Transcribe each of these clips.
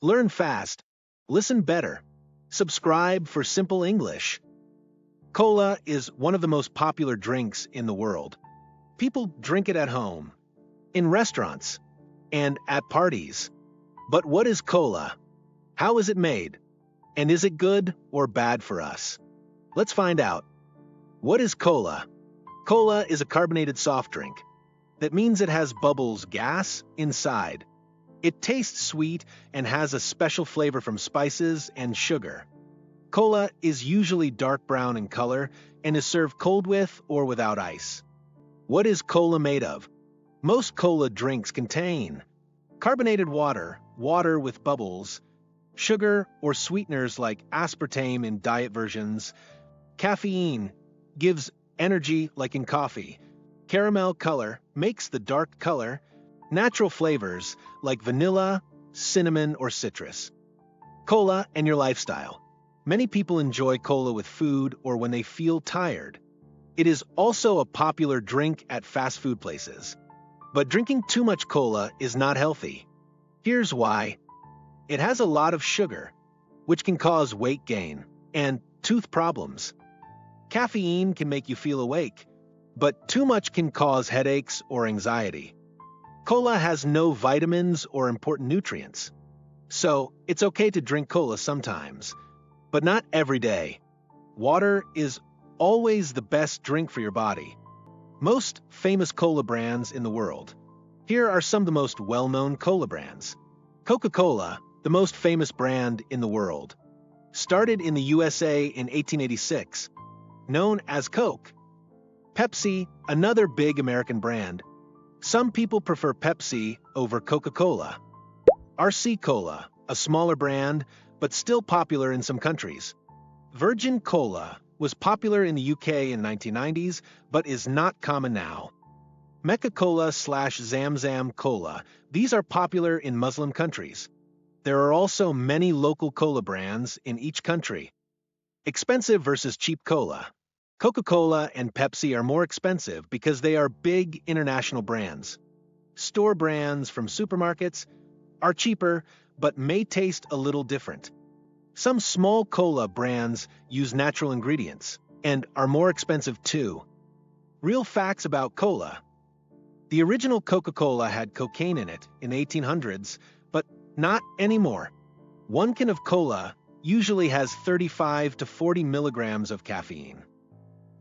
Learn fast. Listen better. Subscribe for simple English. Cola is one of the most popular drinks in the world. People drink it at home, in restaurants, and at parties. But what is cola? How is it made? And is it good or bad for us? Let's find out. What is cola? Cola is a carbonated soft drink. That means it has bubbles, gas, inside. It tastes sweet and has a special flavor from spices and sugar. Cola is usually dark brown in color and is served cold with or without ice. What is cola made of? Most cola drinks contain carbonated water, water with bubbles, sugar or sweeteners like aspartame in diet versions, caffeine gives energy like in coffee, caramel color makes the dark color, natural flavors like vanilla, cinnamon, or citrus. Cola and your lifestyle. Many people enjoy cola with food or when they feel tired. It is also a popular drink at fast food places. But drinking too much cola is not healthy. Here's why. It has a lot of sugar, which can cause weight gain and tooth problems. Caffeine can make you feel awake, but too much can cause headaches or anxiety. Cola has no vitamins or important nutrients. So, it's okay to drink cola sometimes, but not every day. Water is always the best drink for your body. Most famous cola brands in the world. Here are some of the most well-known cola brands. Coca-Cola, the most famous brand in the world. Started in the USA in 1886, known as Coke. Pepsi, another big American brand. Some people prefer Pepsi over Coca-Cola. RC Cola, a smaller brand, but still popular in some countries. Virgin Cola was popular in the UK in 1990s, but is not common now. Mecca Cola / Zamzam Cola, these are popular in Muslim countries. There are also many local cola brands in each country. Expensive versus cheap cola. Coca-Cola and Pepsi are more expensive because they are big international brands. Store brands from supermarkets are cheaper but may taste a little different. Some small cola brands use natural ingredients and are more expensive too. Real facts about cola. The original Coca-Cola had cocaine in it in the 1800s, but not anymore. 1 can of cola usually has 35 to 40 milligrams of caffeine.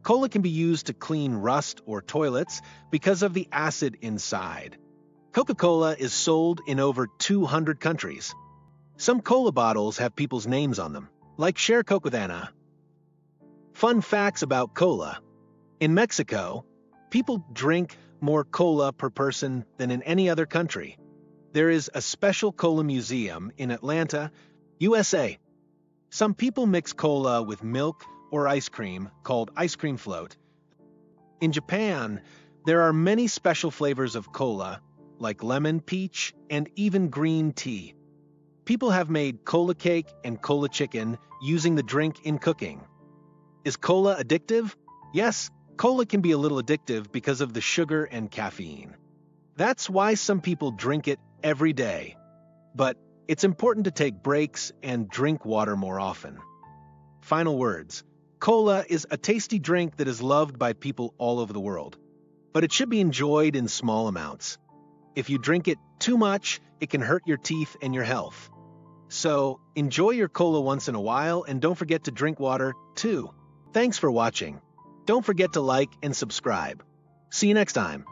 Cola can be used to clean rust or toilets because of the acid inside. Coca-Cola is sold in over 200 countries. Some cola bottles have people's names on them, like Share Coke with Anna. Fun facts about cola. In Mexico, people drink more cola per person than in any other country. There is a special cola museum in Atlanta, USA. Some people mix cola with milk or ice cream, called ice cream float. In Japan, there are many special flavors of cola, like lemon, peach, and even green tea. People have made cola cake and cola chicken using the drink in cooking. Is cola addictive? Yes, cola can be a little addictive because of the sugar and caffeine. That's why some people drink it every day. But it's important to take breaks and drink water more often. Final words. Cola is a tasty drink that is loved by people all over the world, but it should be enjoyed in small amounts. If you drink it too much, it can hurt your teeth and your health. So, enjoy your cola once in a while and don't forget to drink water, too. Thanks for watching. Don't forget to like and subscribe. See you next time.